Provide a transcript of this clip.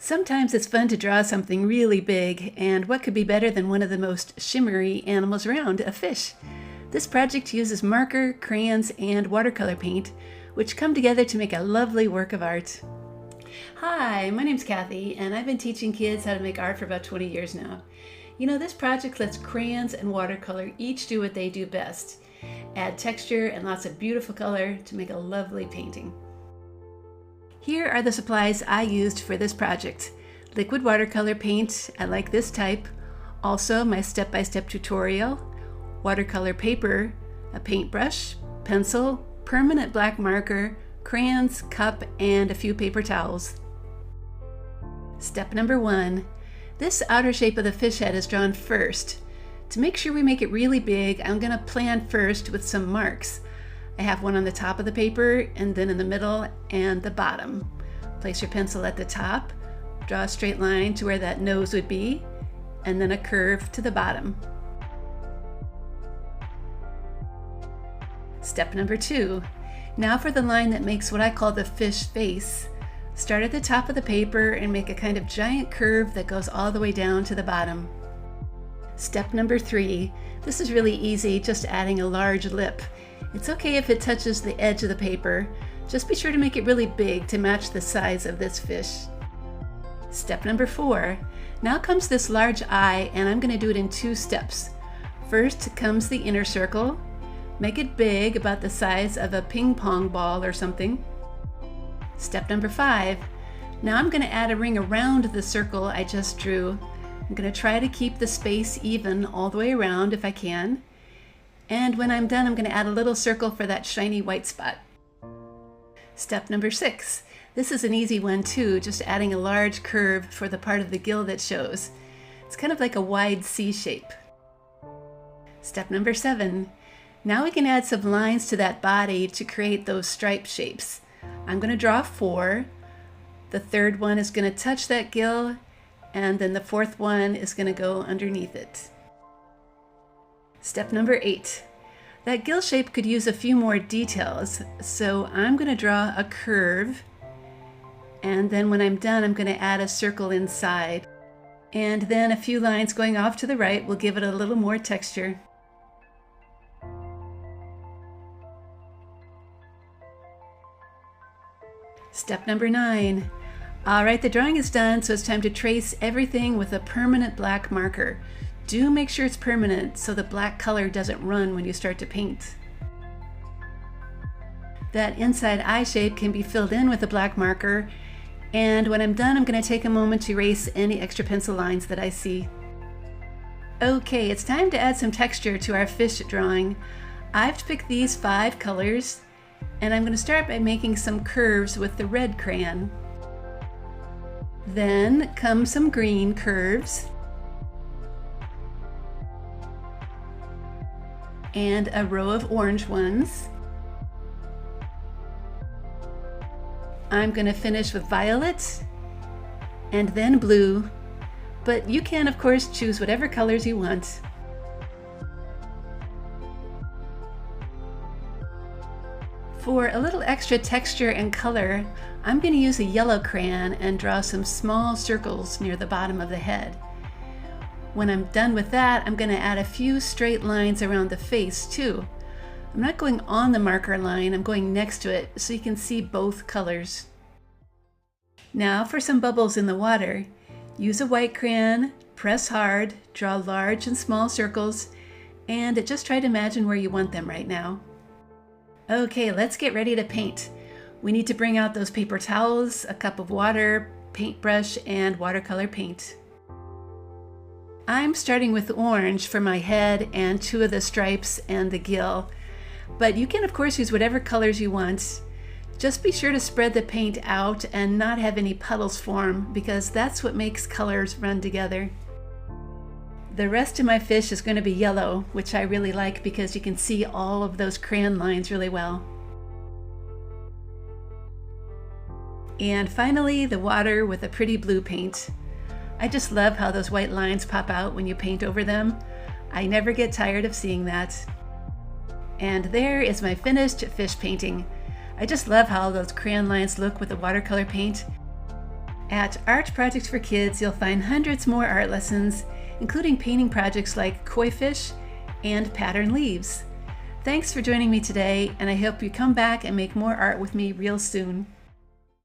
Sometimes it's fun to draw something really big, and what could be better than one of the most shimmery animals around, a fish? This project uses marker, crayons, and watercolor paint, which come together to make a lovely work of art. Hi, my name's Kathy, and I've been teaching kids how to make art for about 20 years now. You know, this project lets crayons and watercolor each do what they do best. Add texture and lots of beautiful color to make a lovely painting. Here are the supplies I used for this project. Liquid watercolor paint, I like this type. Also my step-by-step tutorial, watercolor paper, a paintbrush, pencil, permanent black marker, crayons, cup, and a few paper towels. Step number 1. This outer shape of the fish head is drawn first. To make sure we make it really big, I'm going to plan first with some marks. I have one on the top of the paper, and then in the middle and the bottom. Place your pencil at the top, draw a straight line to where that nose would be, and then a curve to the bottom. Step number 2. Now for the line that makes what I call the fish face. Start at the top of the paper and make a kind of giant curve that goes all the way down to the bottom. Step number 3. This is really easy, just adding a large lip. It's okay if it touches the edge of the paper. Just be sure to make it really big to match the size of this fish. Step number 4. Now comes this large eye, and I'm going to do it in 2 steps. First comes the inner circle. Make it big, about the size of a ping pong ball or something. Step number 5. Now I'm going to add a ring around the circle I just drew. I'm going to try to keep the space even all the way around if I can. And when I'm done, I'm going to add a little circle for that shiny white spot. Step number 6. This is an easy one too, just adding a large curve for the part of the gill that shows. It's kind of like a wide C shape. Step number 7. Now we can add some lines to that body to create those stripe shapes. I'm going to draw 4. The third one is going to touch that gill, and then the fourth one is going to go underneath it. Step number 8. That gill shape could use a few more details, so I'm going to draw a curve, and then when I'm done, I'm going to add a circle inside. And then a few lines going off to the right will give it a little more texture. Step number 9. All right, the drawing is done, so it's time to trace everything with a permanent black marker. Do make sure it's permanent so the black color doesn't run when you start to paint. That inside eye shape can be filled in with a black marker, and when I'm done, I'm going to take a moment to erase any extra pencil lines that I see. Okay, it's time to add some texture to our fish drawing. I've picked these 5 colors, and I'm going to start by making some curves with the red crayon. Then come some green curves, and a row of orange ones. I'm going to finish with violet and then blue, but you can of course choose whatever colors you want. For a little extra texture and color, I'm going to use a yellow crayon and draw some small circles near the bottom of the head. When I'm done with that, I'm going to add a few straight lines around the face too. I'm not going on the marker line, I'm going next to it so you can see both colors. Now for some bubbles in the water. Use a white crayon, press hard, draw large and small circles, and just try to imagine where you want them right now. Okay, let's get ready to paint. We need to bring out those paper towels, a cup of water, paintbrush, and watercolor paint. I'm starting with orange for my head and 2 of the stripes and the gill, but you can of course use whatever colors you want. Just be sure to spread the paint out and not have any puddles form, because that's what makes colors run together. The rest of my fish is going to be yellow, which I really like because you can see all of those crayon lines really well. And finally, the water with a pretty blue paint. I just love how those white lines pop out when you paint over them. I never get tired of seeing that. And there is my finished fish painting. I just love how those crayon lines look with the watercolor paint. At Art Project for Kids, you'll find hundreds more art lessons, including painting projects like koi fish and pattern leaves. Thanks for joining me today, and I hope you come back and make more art with me real soon.